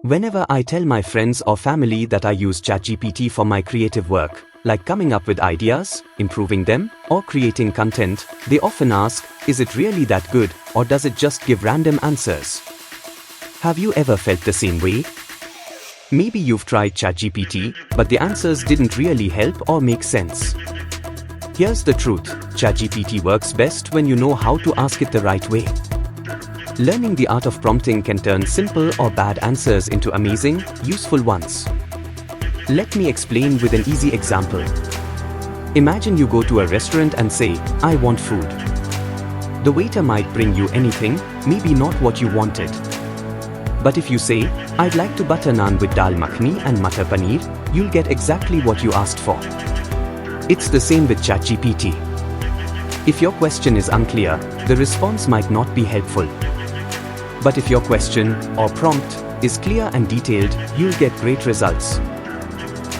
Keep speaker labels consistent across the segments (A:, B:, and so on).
A: Whenever I tell my friends or family that I use ChatGPT for my creative work, like coming up with ideas, improving them, or creating content, they often ask, is it really that good, or does it just give random answers? Have you ever felt the same way? Maybe you've tried ChatGPT, but the answers didn't really help or make sense. Here's the truth, ChatGPT works best when you know how to ask it the right way. Learning the art of prompting can turn simple or bad answers into amazing, useful ones. Let me explain with an easy example. Imagine you go to a restaurant and say, I want food. The waiter might bring you anything, maybe not what you wanted. But if you say, I'd like to butter naan with dal makhani and matar paneer, you'll get exactly what you asked for. It's the same with ChatGPT. If your question is unclear, the response might not be helpful. But if your question or prompt is clear and detailed, you'll get great results.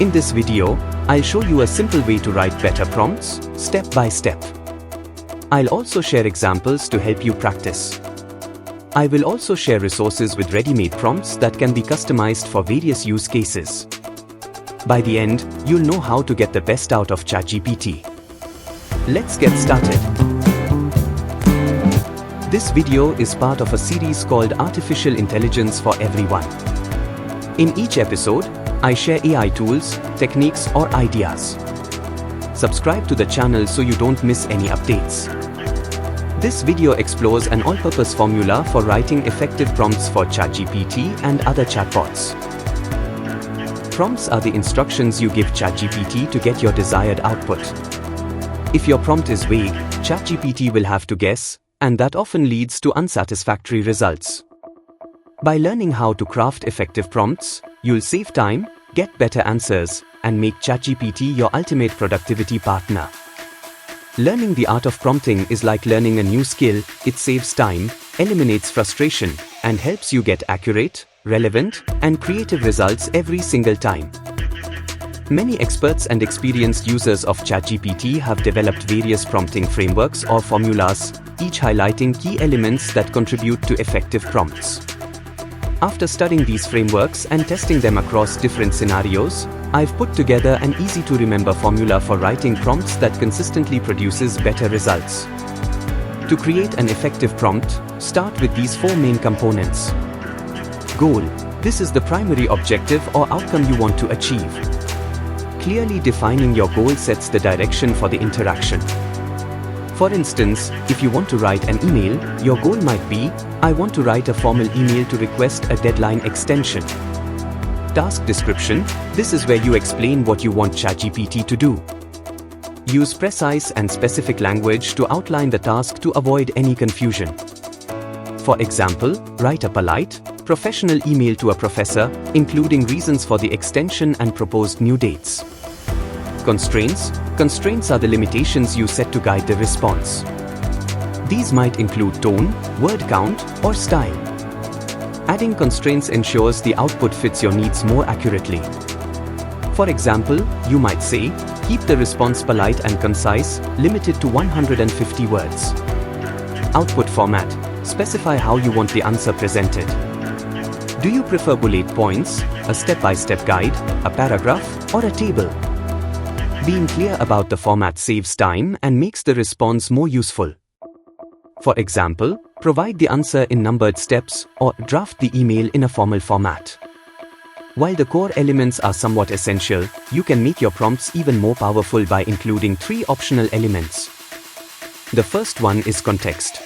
A: In this video, I'll show you a simple way to write better prompts, step by step. I'll also share examples to help you practice. I will also share resources with ready-made prompts that can be customized for various use cases. By the end, you'll know how to get the best out of ChatGPT. Let's get started. This video is part of a series called Artificial Intelligence for Everyone. In each episode, I share AI tools, techniques, or ideas. Subscribe to the channel so you don't miss any updates. This video explores an all-purpose formula for writing effective prompts for ChatGPT and other chatbots. Prompts are the instructions you give ChatGPT to get your desired output. If your prompt is vague, ChatGPT will have to guess, and that often leads to unsatisfactory results. By learning how to craft effective prompts, you'll save time, get better answers, and make ChatGPT your ultimate productivity partner. Learning the art of prompting is like learning a new skill. It saves time, eliminates frustration, and helps you get accurate, relevant, and creative results every single time. Many experts and experienced users of ChatGPT have developed various prompting frameworks or formulas, each highlighting key elements that contribute to effective prompts. After studying these frameworks and testing them across different scenarios, I've put together an easy-to-remember formula for writing prompts that consistently produces better results. To create an effective prompt, start with these 4 main components. Goal. This is the primary objective or outcome you want to achieve. Clearly defining your goal sets the direction for the interaction. For instance, if you want to write an email, your goal might be, I want to write a formal email to request a deadline extension. Task description. This is where you explain what you want ChatGPT to do. Use precise and specific language to outline the task to avoid any confusion. For example, write a polite, professional email to a professor, including reasons for the extension and proposed new dates. Constraints. Constraints are the limitations you set to guide the response. These might include tone, word count, or style. Adding constraints ensures the output fits your needs more accurately. For example, you might say, keep the response polite and concise, limited to 150 words. Output format. Specify how you want the answer presented. Do you prefer bullet points, a step-by-step guide, a paragraph, or a table? Being clear about the format saves time and makes the response more useful. For example, provide the answer in numbered steps or draft the email in a formal format. While the core elements are somewhat essential, you can make your prompts even more powerful by including 3 optional elements. The first one is context.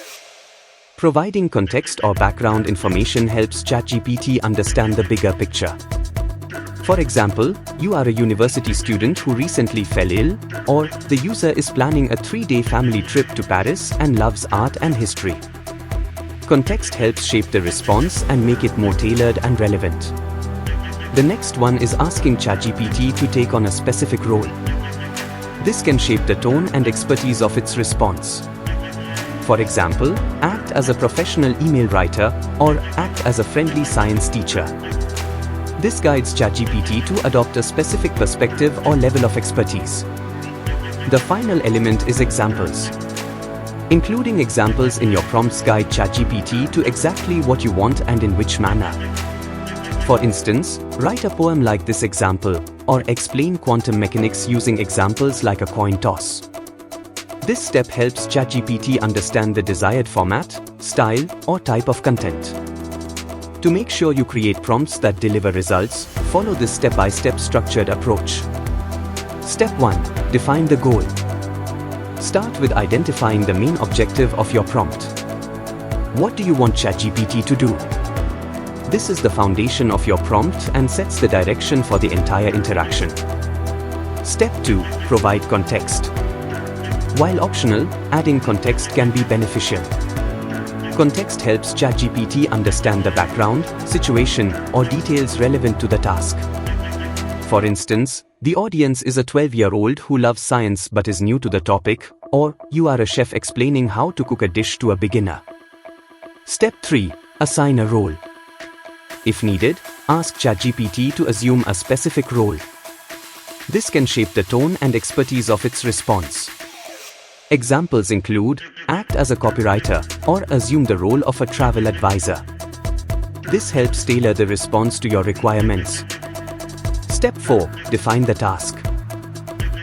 A: Providing context or background information helps ChatGPT understand the bigger picture. For example, you are a university student who recently fell ill, or the user is planning a 3-day family trip to Paris and loves art and history. Context helps shape the response and make it more tailored and relevant. The next one is asking ChatGPT to take on a specific role. This can shape the tone and expertise of its response. For example, act as a professional email writer or act as a friendly science teacher. This guides ChatGPT to adopt a specific perspective or level of expertise. The final element is examples. Including examples in your prompts guide ChatGPT to exactly what you want and in which manner. For instance, write a poem like this example, or explain quantum mechanics using examples like a coin toss. This step helps ChatGPT understand the desired format, style, or type of content. To make sure you create prompts that deliver results, follow this step-by-step structured approach. Step 1. Define the goal. Start with identifying the main objective of your prompt. What do you want ChatGPT to do? This is the foundation of your prompt and sets the direction for the entire interaction. Step 2. Provide context. While optional, adding context can be beneficial. Context helps ChatGPT understand the background, situation, or details relevant to the task. For instance, the audience is a 12-year-old who loves science but is new to the topic, or you are a chef explaining how to cook a dish to a beginner. Step 3. Assign a role. If needed, ask ChatGPT to assume a specific role. This can shape the tone and expertise of its response. Examples include, act as a copywriter, or assume the role of a travel advisor. This helps tailor the response to your requirements. Step 4. Define the task.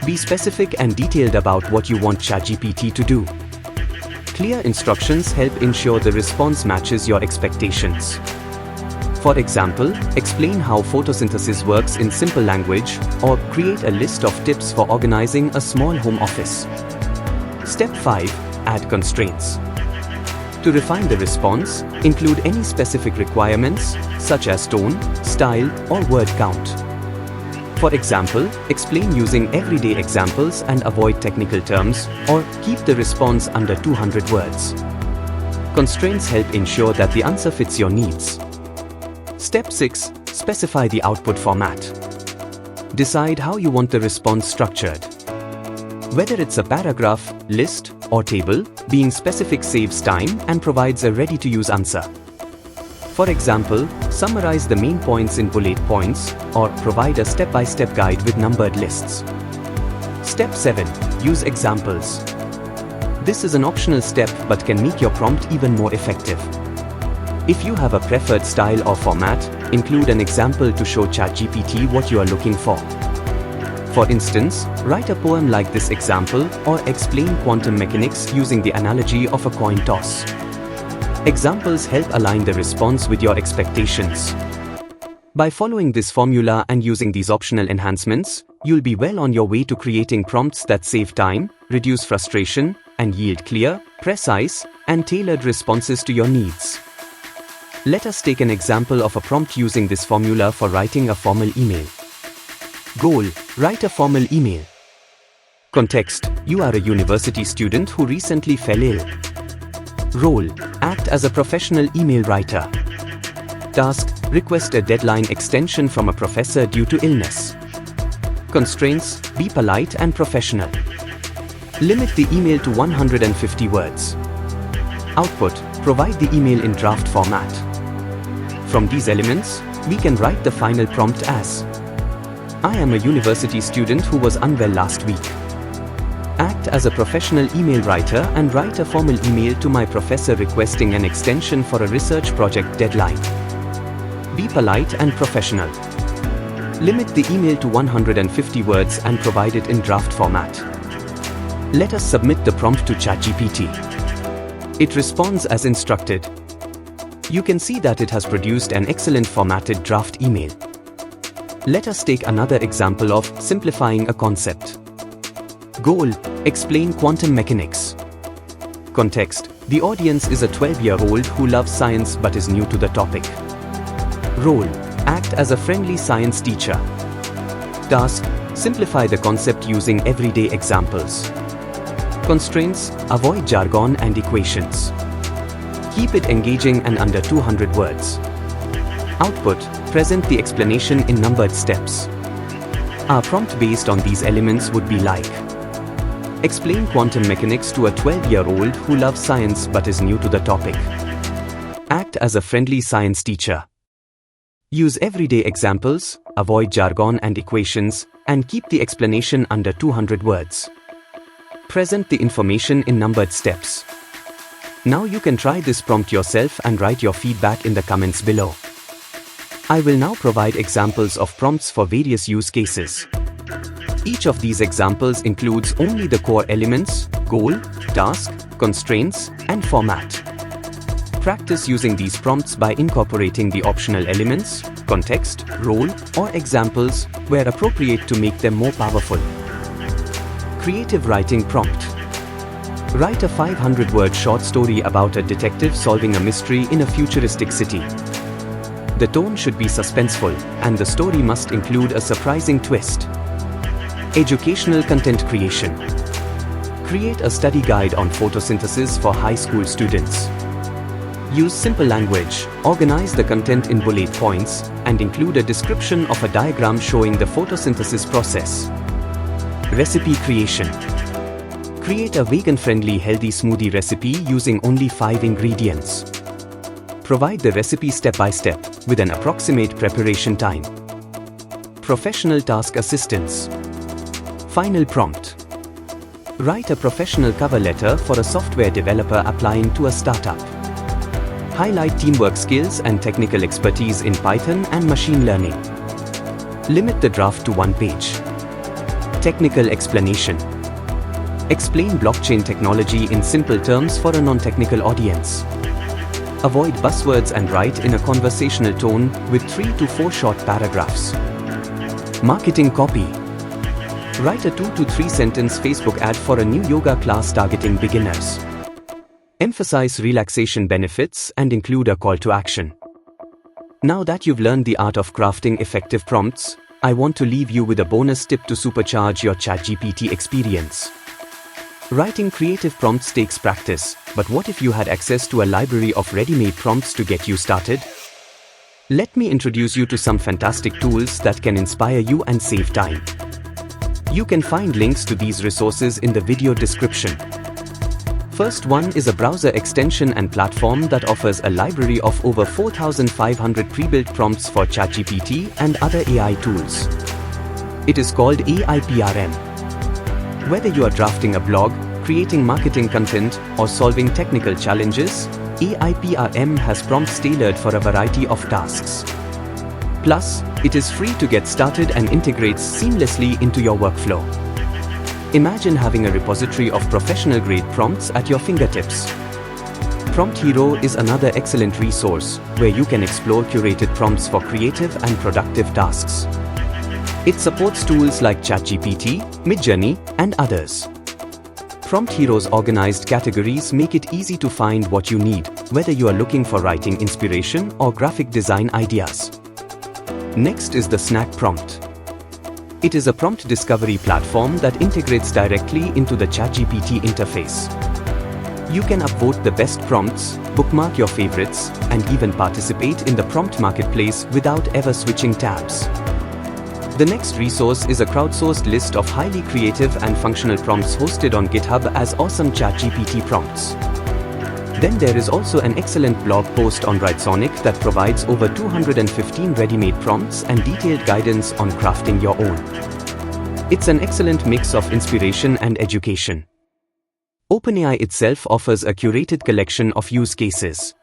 A: Be specific and detailed about what you want ChatGPT to do. Clear instructions help ensure the response matches your expectations. For example, explain how photosynthesis works in simple language, or create a list of tips for organizing a small home office. Step 5. Add constraints. To refine the response, include any specific requirements, such as tone, style, or word count. For example, explain using everyday examples and avoid technical terms, or keep the response under 200 words. Constraints help ensure that the answer fits your needs. Step 6. Specify the output format. Decide how you want the response structured. Whether it's a paragraph, list, or table, being specific saves time and provides a ready-to-use answer. For example, summarize the main points in bullet points, or provide a step-by-step guide with numbered lists. Step 7. Use examples. This is an optional step but can make your prompt even more effective. If you have a preferred style or format, include an example to show ChatGPT what you are looking for. For instance, write a poem like this example, or explain quantum mechanics using the analogy of a coin toss. Examples help align the response with your expectations. By following this formula and using these optional enhancements, you'll be well on your way to creating prompts that save time, reduce frustration, and yield clear, precise, and tailored responses to your needs. Let us take an example of a prompt using this formula for writing a formal email. Goal: write a formal email. Context: you are a university student who recently fell ill. Role: act as a professional email writer. Task: request a deadline extension from a professor due to illness. Constraints: be polite and professional. Limit the email to 150 words. Output: provide the email in draft format. From these elements, we can write the final prompt as: I am a university student who was unwell last week. Act as a professional email writer and write a formal email to my professor requesting an extension for a research project deadline. Be polite and professional. Limit the email to 150 words and provide it in draft format. Let us submit the prompt to ChatGPT. It responds as instructed. You can see that it has produced an excellent formatted draft email. Let us take another example of simplifying a concept. Goal: explain quantum mechanics. Context: the audience is a 12-year-old who loves science but is new to the topic. Role: act as a friendly science teacher. Task: simplify the concept using everyday examples. Constraints: avoid jargon and equations. Keep it engaging and under 200 words. Output: present the explanation in numbered steps. Our prompt based on these elements would be like: explain quantum mechanics to a 12-year-old who loves science but is new to the topic. Act as a friendly science teacher. Use everyday examples, avoid jargon and equations, and keep the explanation under 200 words. Present the information in numbered steps. Now you can try this prompt yourself and write your feedback in the comments below. I will now provide examples of prompts for various use cases. Each of these examples includes only the core elements, goal, task, constraints, and format. Practice using these prompts by incorporating the optional elements, context, role, or examples where appropriate to make them more powerful. Creative writing prompt. Write a 500-word short story about a detective solving a mystery in a futuristic city. The tone should be suspenseful, and the story must include a surprising twist. Educational content creation. Create a study guide on photosynthesis for high school students. Use simple language, organize the content in bullet points, and include a description of a diagram showing the photosynthesis process. Recipe creation. Create a vegan-friendly healthy smoothie recipe using only 5 ingredients. Provide the recipe step by step, with an approximate preparation time. Professional task assistance. Final prompt. Write a professional cover letter for a software developer applying to a startup. Highlight teamwork skills and technical expertise in Python and machine learning. Limit the draft to 1 page. Technical explanation. Explain blockchain technology in simple terms for a non-technical audience. Avoid buzzwords and write in a conversational tone with 3 to 4 short paragraphs. Marketing copy. Write a 2 to 3 sentence Facebook ad for a new yoga class targeting beginners. Emphasize relaxation benefits and include a call to action. Now that you've learned the art of crafting effective prompts, I want to leave you with a bonus tip to supercharge your ChatGPT experience. Writing creative prompts takes practice, but what if you had access to a library of ready-made prompts to get you started? Let me introduce you to some fantastic tools that can inspire you and save time. You can find links to these resources in the video description. First one is a browser extension and platform that offers a library of over 4,500 pre-built prompts for ChatGPT and other AI tools. It is called AIPRM. Whether you are drafting a blog, creating marketing content, or solving technical challenges, AIPRM has prompts tailored for a variety of tasks. Plus, it is free to get started and integrates seamlessly into your workflow. Imagine having a repository of professional-grade prompts at your fingertips. PromptHero is another excellent resource where you can explore curated prompts for creative and productive tasks. It supports tools like ChatGPT, Midjourney, and others. PromptHero's organized categories make it easy to find what you need, whether you are looking for writing inspiration or graphic design ideas. Next is the Snack Prompt. It is a prompt discovery platform that integrates directly into the ChatGPT interface. You can upvote the best prompts, bookmark your favorites, and even participate in the prompt marketplace without ever switching tabs. The next resource is a crowdsourced list of highly creative and functional prompts hosted on GitHub as awesome ChatGPT prompts. Then there is also an excellent blog post on Writesonic that provides over 215 ready-made prompts and detailed guidance on crafting your own. It's an excellent mix of inspiration and education. OpenAI itself offers a curated collection of use cases.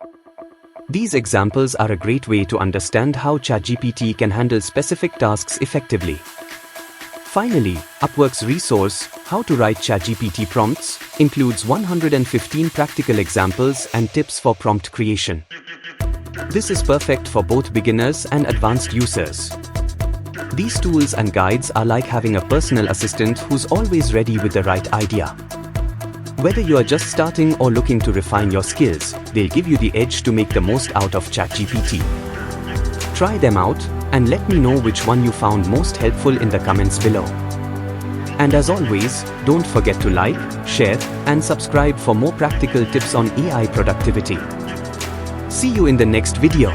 A: These examples are a great way to understand how ChatGPT can handle specific tasks effectively. Finally, Upwork's resource, How to Write ChatGPT Prompts, includes 115 practical examples and tips for prompt creation. This is perfect for both beginners and advanced users. These tools and guides are like having a personal assistant who's always ready with the right idea. Whether you are just starting or looking to refine your skills, they'll give you the edge to make the most out of ChatGPT. Try them out, and let me know which one you found most helpful in the comments below. And as always, don't forget to like, share, and subscribe for more practical tips on AI productivity. See you in the next video.